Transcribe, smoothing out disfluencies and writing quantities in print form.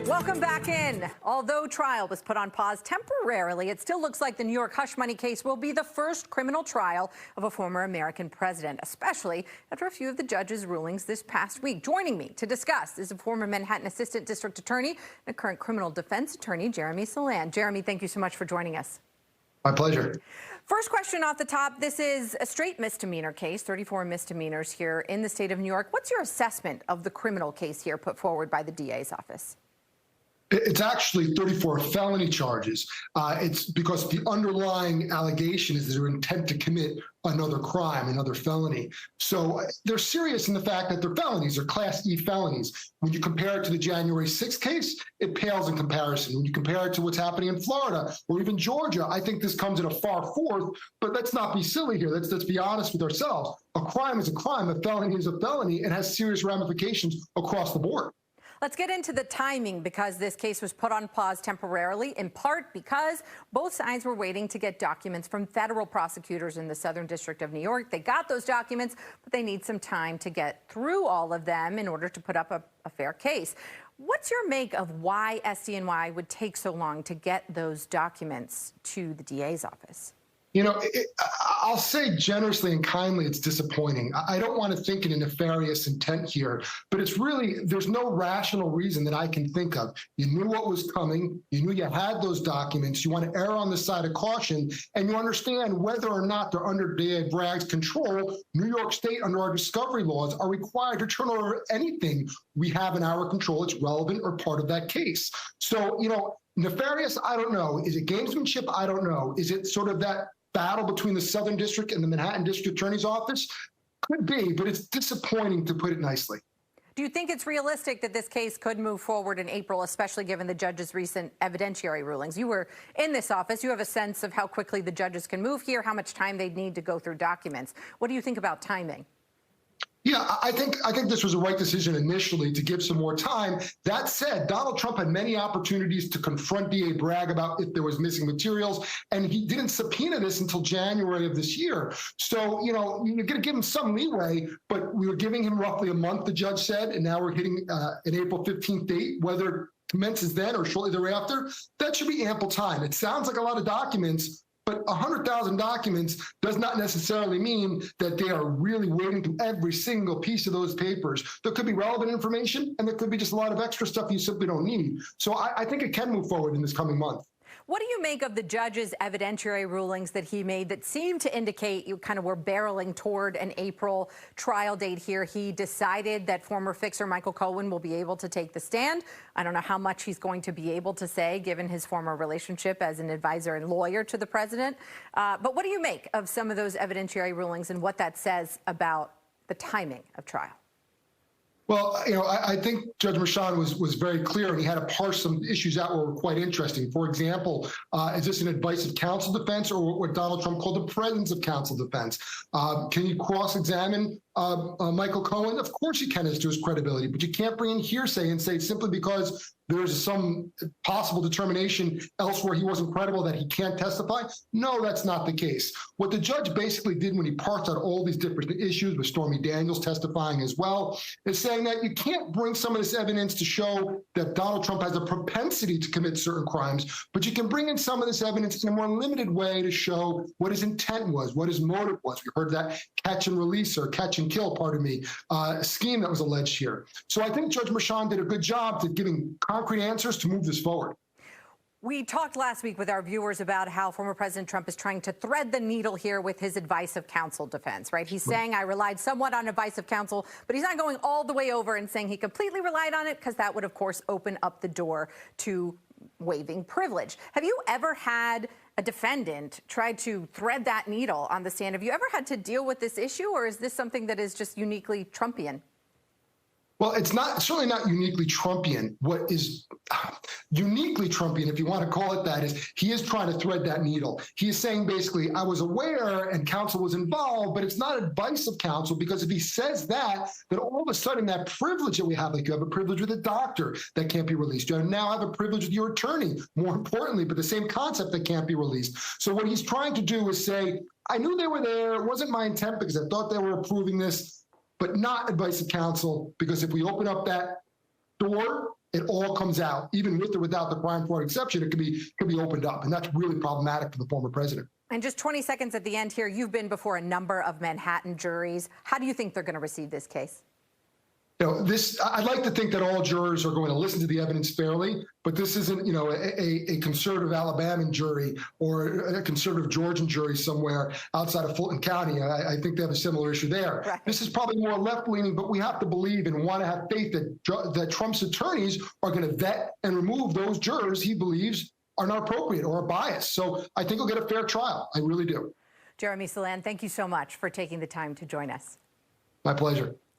Welcome back in. Although trial was put on pause temporarily, it still looks like the New York hush money case will be the first criminal trial of a former American president, especially after a few of the judge's rulings this past week. Joining me to discuss is a former Manhattan Assistant District Attorney and a current criminal defense attorney, Jeremy Saland. Jeremy, thank you so much for joining us. My pleasure. First question off the top. This is a straight misdemeanor case, 34 misdemeanors here in the state of New York. What's your assessment of the criminal case here put forward by the DA's office? It's actually 34 felony charges. It's because the underlying allegation is their intent to commit another crime, another felony. So they're serious in the fact that they're felonies, they're Class E felonies. When you compare it to the January 6th case, it pales in comparison. When you compare it to what's happening in Florida or even Georgia, I think this comes in a far fourth, but let's not be silly here. Let's be honest with ourselves. A crime is a crime, a felony is a felony, and has serious ramifications across the board. Let's get into the timing, because this case was put on pause temporarily, in part because both sides were waiting to get documents from federal prosecutors in the Southern District of New York. They got those documents, but they need some time to get through all of them in order to put up a fair case. What's your make of why SDNY would take so long to get those documents to the DA's office? You know, I'll say generously and kindly, it's disappointing. I don't want to think in a nefarious intent here, but it's really, there's no rational reason that I can think of. You knew what was coming. You knew you had those documents. You want to err on the side of caution, and you understand whether or not they're under DA Bragg's control. New York State, under our discovery laws, are required to turn over anything we have in our control that's relevant or part of that case. So, you know, nefarious, I don't know. Is it gamesmanship? I don't know. Is it sort of that battle between the Southern District and the Manhattan District Attorney's Office? Could be, but it's disappointing, to put it nicely. Do you think it's realistic that this case could move forward in April, especially given the judge's recent evidentiary rulings? You were in this office. You have a sense of how quickly the judges can move here, how much time they'd need to go through documents. What do you think about timing? Yeah, I think this was a right decision initially to give some more time. That said, Donald Trump had many opportunities to confront DA Bragg about if there was missing materials, and he didn't subpoena this until January of this year. So, you know, you're going to give him some leeway, but we were giving him roughly a month, the judge said, and now we're hitting an April 15th date. Whether it commences then or shortly thereafter, that should be ample time. It sounds like a lot of documents, but 100,000 documents does not necessarily mean that they are really wading through every single piece of those papers. There could be relevant information, and there could be just a lot of extra stuff you simply don't need. So I think it can move forward in this coming month. What do you make of the judge's evidentiary rulings that he made that seem to indicate you kind of were barreling toward an April trial date here? He decided that former fixer Michael Cohen will be able to take the stand. I don't know how much he's going to be able to say, given his former relationship as an advisor and lawyer to the president. But what do you make of some of those evidentiary rulings and what that says about the timing of trial? Well, you know, I think Judge Merchan was very clear, and he had to parse some issues out were quite interesting. For example, is this an advice of counsel defense or what Donald Trump called the presence of counsel defense? Can you cross-examine Michael Cohen? Of course you can, as to his credibility, but you can't bring in hearsay and say simply because there's some possible determination elsewhere he wasn't credible that he can't testify. No, that's not the case. What the judge basically did when he parsed out all these different issues, with Stormy Daniels testifying as well, is saying that you can't bring some of this evidence to show that Donald Trump has a propensity to commit certain crimes, but you can bring in some of this evidence in a more limited way to show what his intent was, what his motive was. We heard that catch and release, or catch and kill, pardon me, scheme that was alleged here. So I think Judge Merchan did a good job to giving concrete answers to move this forward. We talked last week with our viewers about how former President Trump is trying to thread the needle here with his advice of counsel defense, right? He's saying, I relied somewhat on advice of counsel, but he's not going all the way over and saying he completely relied on it, because that would, of course, open up the door to waiving privilege. Have you ever had a defendant try to thread that needle on the stand? Have you ever had to deal with this issue, or is this something that is just uniquely Trumpian? Well, it's certainly not uniquely Trumpian. What is uniquely Trumpian, if you want to call it that, is he is trying to thread that needle. He is saying basically, I was aware and counsel was involved, but it's not advice of counsel, because if he says that, then all of a sudden that privilege that we have, like you have a privilege with a doctor that can't be released. You now have a privilege with your attorney, more importantly, but the same concept that can't be released. So what he's trying to do is say, I knew they were there. It wasn't my intent because I thought they were approving this, but not advice of counsel, because if we open up that door, it all comes out, even with or without the crime fraud exception. It could be opened up, and that's really problematic for the former president. And just 20 seconds at the end here, you've been before a number of Manhattan juries. How do you think they're going to receive this case? I'd like to think that all jurors are going to listen to the evidence fairly, but this isn't, a conservative Alabama jury or a conservative Georgian jury somewhere outside of Fulton County. I think they have a similar issue there. Right. This is probably more left-leaning, but we have to believe and want to have faith that Trump's attorneys are going to vet and remove those jurors he believes are not appropriate or are biased. So I think he'll get a fair trial. I really do. Jeremy Saland, thank you so much for taking the time to join us. My pleasure.